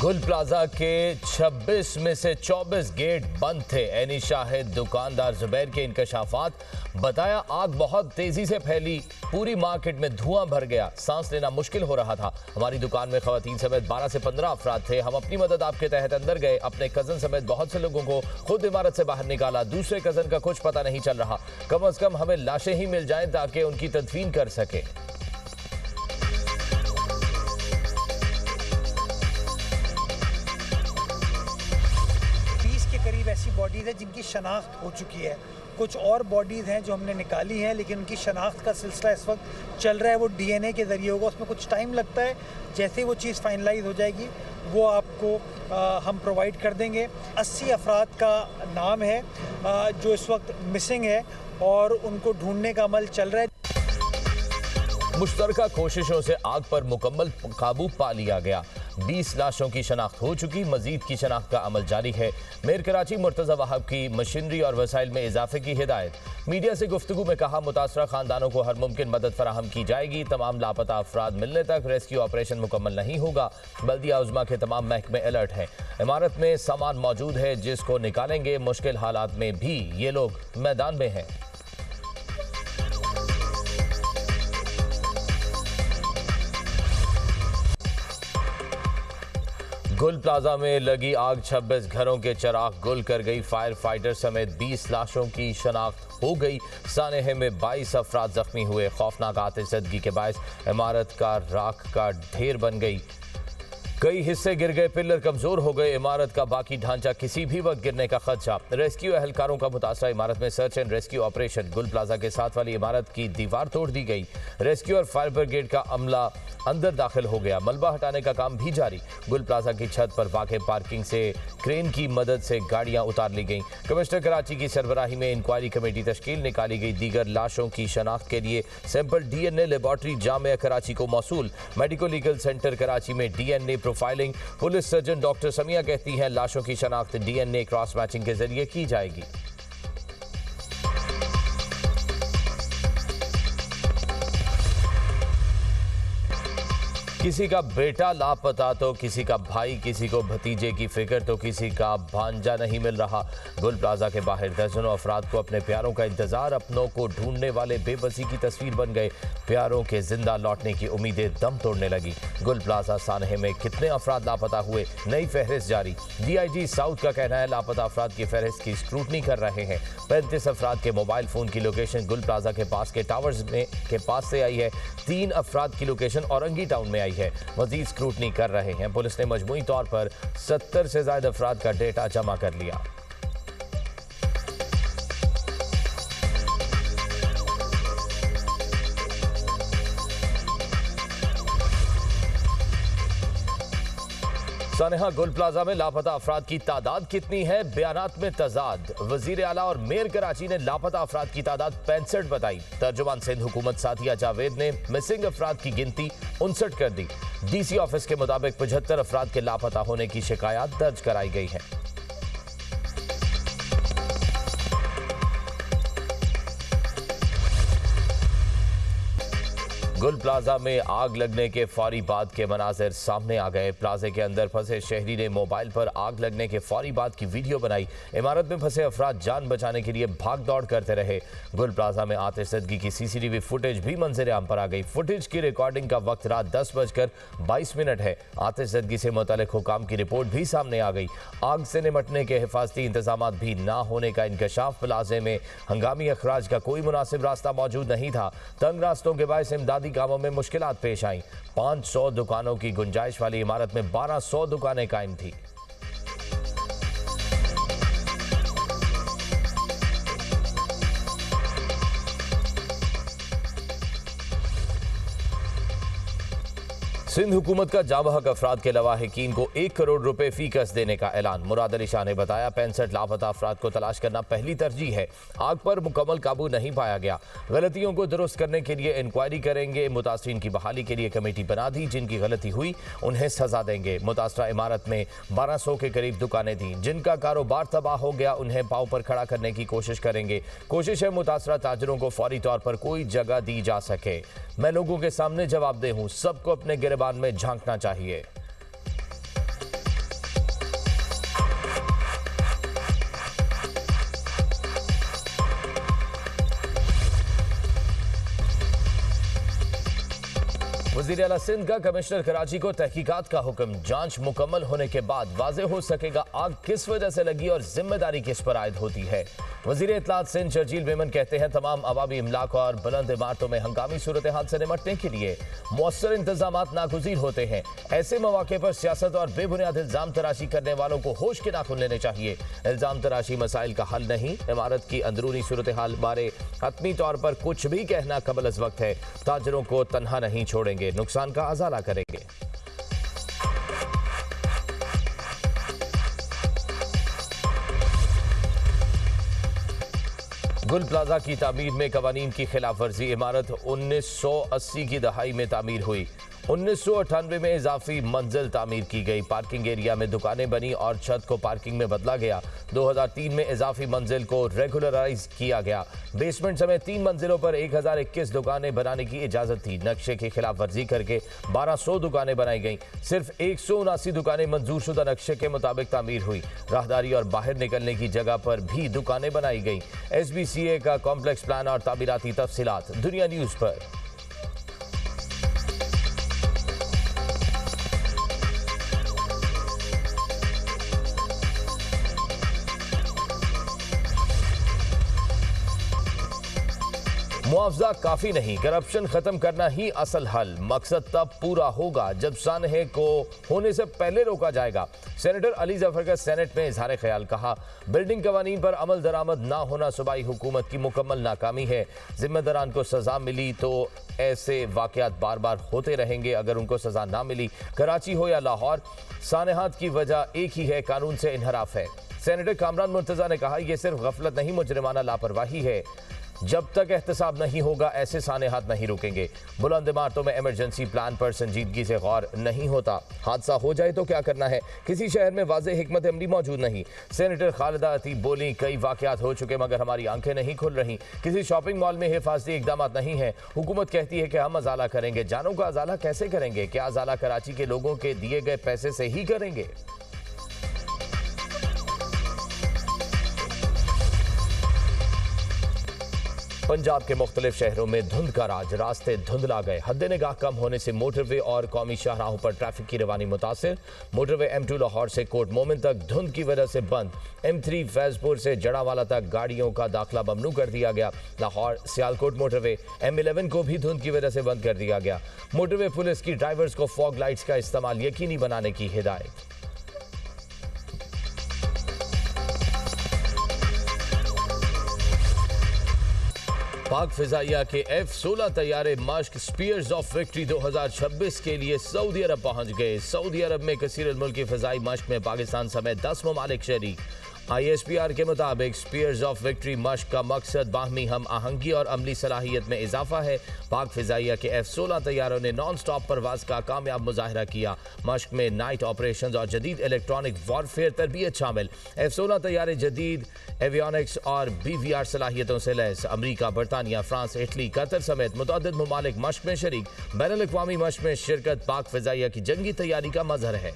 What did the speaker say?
गुल प्लाजा के 26 में से 24 गेट बंद थे। एनी शाहिद दुकानदार जुबैर के इंकशाफात, बताया आग बहुत तेजी से फैली, पूरी मार्केट में धुआं भर गया, सांस लेना मुश्किल हो रहा था। हमारी दुकान में खवातीन समेत 12 से 15 अफराद थे। हम अपनी मदद आपके तहत अंदर गए, अपने कजन समेत बहुत से लोगों को खुद इमारत से बाहर निकाला। दूसरे कजन का कुछ पता नहीं चल रहा। कम अज कम हमें लाशें ही मिल जाएं ताकि उनकी तदफीन कर सके। करीब ऐसी बॉडीज़ है जिनकी शनाख्त हो चुकी है। कुछ और बॉडीज़ हैं जो हमने निकाली हैं, लेकिन उनकी शनाख्त का सिलसिला इस वक्त चल रहा है। वो डीएनए के ज़रिए होगा, उसमें कुछ टाइम लगता है। जैसे वो चीज़ फाइनलाइज हो जाएगी वो आपको हम प्रोवाइड कर देंगे। 80 अफराद का नाम है जो इस वक्त मिसिंग है और उनको ढूंढने का अमल चल रहा है। मुश्तरका कोशिशों से आग पर मुकम्मल काबू पा लिया गया। 20 लाशों की शनाख्त हो चुकी, मजीद की शनाख्त का अमल जारी है। मेयर कराची मुर्तज़ा वहाब की मशीनरी और वसाइल में इजाफे की हिदायत। मीडिया से गुफ्तगू में कहा, मुतासरा खानदानों को हर मुमकिन मदद फराहम की जाएगी। तमाम लापता अफराद मिलने तक रेस्क्यू ऑपरेशन मुकम्मल नहीं होगा। बल्दिया उज़्मा के तमाम महकमे अलर्ट हैं। इमारत में सामान मौजूद है जिसको निकालेंगे। मुश्किल हालात में भी ये लोग मैदान में हैं। गुल प्लाजा में लगी आग 26 घरों के चिराग गुल कर गई। फायर फाइटर समेत 20 लाशों की शनाख्त हो गई। सानेह में 22 अफराद जख्मी हुए। खौफनाक आतिशज़दगी के बायस इमारत का राख का ढेर बन गई। कई हिस्से गिर गए, पिलर कमजोर हो गए। इमारत का बाकी ढांचा किसी भी वक्त गिरने का खदशा। रेस्क्यू एहलकारों का मुतासरा इमारत में सर्च एंड रेस्क्यू ऑपरेशन। गुल प्लाजा के साथ वाली इमारत की दीवार तोड़ दी गई। रेस्क्यू और फायर ब्रिगेड का अमला अंदर दाखिल हो गया। मलबा हटाने का काम भी जारी। गुल प्लाजा की छत पर वाक़ पार्किंग से क्रेन की मदद से गाड़ियां उतार ली गईं। कमिश्नर कराची की सरबराही में इंक्वायरी कमेटी तश्कील निकाली गई। दीगर लाशों की शनाख्त के लिए sample DNA laboratory Jamia Karachi को मौसूल। मेडिको लीगल सेंटर कराची में DNA profiling. Police surgeon doctor Samiya कहती हैं लाशों की शनाख्त डीएनए क्रॉस मैचिंग के जरिए की जाएगी। किसी का बेटा लापता तो किसी का भाई, किसी को भतीजे की फिक्र तो किसी का भांजा नहीं मिल रहा। गुल प्लाजा के बाहर दर्जनों अफराद को अपने प्यारों का इंतजार, अपनों को ढूंढने वाले बेबसी की तस्वीर बन गए। प्यारों के जिंदा लौटने की उम्मीदें दम तोड़ने लगी। गुल प्लाजा सानहे में कितने अफराद लापता हुए, नई फहरिस्त जारी। DIG साउथ का कहना है लापता अफराद की फहरिस्त की स्क्रूटनी कर रहे हैं। 35 अफराद के मोबाइल फोन की लोकेशन गुल प्लाजा के पास के टावर्स के पास से आई है। 3 अफराद की लोकेशन औरंगी टाउन में आई है। मजीद स्क्रूटनी कर रहे हैं। पुलिस ने मजमूई तौर पर 70 से ज्यादा अफराद का डेटा जमा कर लिया। सानेहा गुल प्लाजा में लापता अफराद की तादाद कितनी है, बयानात में तजाद। वजीर आला और मेयर कराची ने लापता अफराद की तादाद 65 बताई। तर्जुमान सिंध हुकूमत साथिया जावेद ने मिसिंग अफराद की गिनती 59 कर दी। DC ऑफिस के मुताबिक 75 अफराद के लापता होने की शिकायत दर्ज कराई गई है। गुल प्लाजा में आग लगने के फौरी बाद के मनाजिर सामने आ गए। प्लाजे के अंदर फंसे शहरी ने मोबाइल पर आग लगने के फौरी बाद की वीडियो बनाई। इमारत में फंसे अफराद जान बचाने के लिए भाग दौड़ करते रहे। गुल प्लाजा में आतिशज़दगी की CCTV फुटेज भी मंजर आम पर आ गई। फुटेज की रिकॉर्डिंग का वक्त रात 10:22 है। आतिशज़दगी से मुतल्लिक हुकाम की रिपोर्ट भी सामने आ गई। आग से निमटने के हिफाजती इंतजाम भी ना होने का इंकशाफ। प्लाजे में हंगामी अखराज का कोई मुनासिब रास्ता मौजूद नहीं था। तंग रास्तों के बायस इमदादी कामों में मुश्किलात पेश आईं। 500 दुकानों की गुंजाइश वाली इमारत में 1200 दुकानें कायम थी। सिंध हुकूमत का जाबहक अफराद के लवाहिकीन को 1 करोड़ रुपए फीकस देने का ऐलान। मुराद अली शाह ने बताया 65 लापता अफराद को तलाश करना पहली तरजीह है। आग पर मुकम्मल काबू नहीं पाया गया। गलतियों को दुरुस्त करने के लिए इंक्वायरी करेंगे। मुतासरीन की बहाली के लिए कमेटी बना दी। जिनकी गलती हुई उन्हें सजा देंगे। मुतासरा इमारत में 1200 के करीब दुकानें थीं। जिनका कारोबार तबाह हो गया उन्हें पांव पर खड़ा करने की कोशिश करेंगे। कोशिश है मुतासरा ताजरों को फौरी तौर पर कोई जगह दी जा सके। मैं लोगों के सामने जवाबदेह हूँ, सबको अपने गिरबान में झांकना चाहिए। वज़ीर आला सिंध का कमिश्नर कराची को तहकीकात का हुक्म। जांच मुकम्मल होने के बाद वाज़ेह हो सकेगा आग किस वजह से लगी और जिम्मेदारी किस पर आयद होती है। वज़ीर इत्तलात सिंध शर्जील मेमन कहते हैं तमाम अवामी इमलाक और बुलंद इमारतों में हंगामी सूरत हाल से निपटने के लिए मौसर इंतजामात नागुज़ीर होते हैं। ऐसे मौके पर सियासत और बेबुनियाद इल्ज़ाम तराशी करने वालों को होश के नाखून लेने चाहिए। इल्ज़ाम तराशी मसाइल का हल नहीं। इमारत की अंदरूनी सूरत हाल बारे हतमी तौर पर कुछ भी कहना कबल अज़ वक्त है। ताजरों को तन्हा नहीं छोड़ेंगे, नुकसान का अज़ाला करेंगे। गुल प्लाजा की तामीर में कवानीन की खिलाफ वर्जी। इमारत 1980 की दहाई में तामीर हुई। 1998 में इजाफी मंजिल तामीर की गई। पार्किंग एरिया में दुकानें बनी और छत को पार्किंग में बदला गया। 2003 में इजाफी मंजिल को रेगुलराइज किया गया। बेसमेंट समेत 3 मंजिलों पर 1021 दुकानें बनाने की इजाजत थी। नक्शे की खिलाफ वर्जी करके 1200 दुकानें बनाई गईं। सिर्फ 179 दुकानें मंजूर शुदा नक्शे के मुताबिक तामीर हुई। राहदारी और बाहर निकलने की जगह पर भी दुकानें बनाई गईं। SBCA का कॉम्प्लेक्स प्लान और तामीराती तफसीलात दुनिया न्यूज पर। मुआवजा काफी नहीं, करप्शन खत्म करना ही असल हल। मकसद तब पूरा होगा जब सानहे को होने से पहले रोका जाएगा। सेनेटर अली जफर का सेनेट में इजहार ख्याल। कहा बिल्डिंग कवानीन पर अमल दरामद ना होना सूबाई हुकूमत की मुकम्मल नाकामी है। जिम्मेदारान को सजा मिली तो ऐसे वाकयात बार बार होते रहेंगे। अगर उनको सजा ना मिली, कराची हो या लाहौर, सानहात की वजह एक ही है, कानून से इनहराफ है। सेनेटर कामरान मुर्तजा ने कहा यह सिर्फ गफलत नहीं, मुजरिमाना लापरवाही है। जब तक एहतसाब नहीं होगा ऐसे सानहात नहीं रुकेंगे। बुलंद इमारतों में इमरजेंसी प्लान पर संजीदगी से गौर नहीं होता। हादसा हो जाए तो क्या करना है, किसी शहर में वाज़ेह हिकमत अमली मौजूद नहीं। सेनेटर खालिदा अतीब बोली कई वाकयात हो चुके मगर हमारी आंखें नहीं खुल रही। किसी शॉपिंग मॉल में हिफाजती इकदाम नहीं है। हुकूमत कहती है कि हम अजाला करेंगे। जानों का अजाला कैसे करेंगे? क्या अजाला कराची के लोगों के दिए गए पैसे से ही करेंगे? पंजाब के मुख्तलिफ शहरों में धुंध का राज। रास्ते धुंधला गए। हद निगाह कम होने से मोटरवे और कौमी शाहराहों पर ट्रैफिक की रवानी मुतासिर। मोटरवे M2 लाहौर से कोट मोमिन तक धुंध की वजह से बंद। M3 फैजपुर से जड़ावाला तक गाड़ियों का दाखिला ममनू कर दिया गया। लाहौर सियालकोट मोटरवे M11 को भी धुंध की वजह से बंद कर दिया गया। मोटरवे पुलिस की ड्राइवर्स को फॉग लाइट्स का इस्तेमाल यकीनी बनाने की हिदायत। पाक फिजाइया के F-16 तैयारे मश्क स्पीयर्स ऑफ विक्ट्री 2026 के लिए सऊदी अरब पहुंच गए। सऊदी अरब में कसीर मुल्की फिजाई मश्क में पाकिस्तान समेत 10 ममालिक शरीक। ISPR के मुताबिक स्पीयर्स ऑफ विक्ट्री मश्क का मकसद बाहमी हम आहंगी और अमली सलाहियत में इजाफा है। पाक फिजाइया के F-16 तैयारों ने नॉन स्टॉप परवाज का कामयाब मुजाहरा किया। मश्क में नाइट ऑपरेशंस और जदीद इलेक्ट्रॉनिक वॉरफेयर तरबियत शामिल। F-16 तैयारे जदीद एवियोनिक्स और BVR सलाहियतों से लैस। अमरीका, बरतानिया, फ्रांस, इटली, कतर समेत मुतअद्दिद ममालिक मश्क में शरीक। बैनुल अक़वामी मश्क में शिरकत पाक फिजाइया की जंगी तैयारी का मजहर है।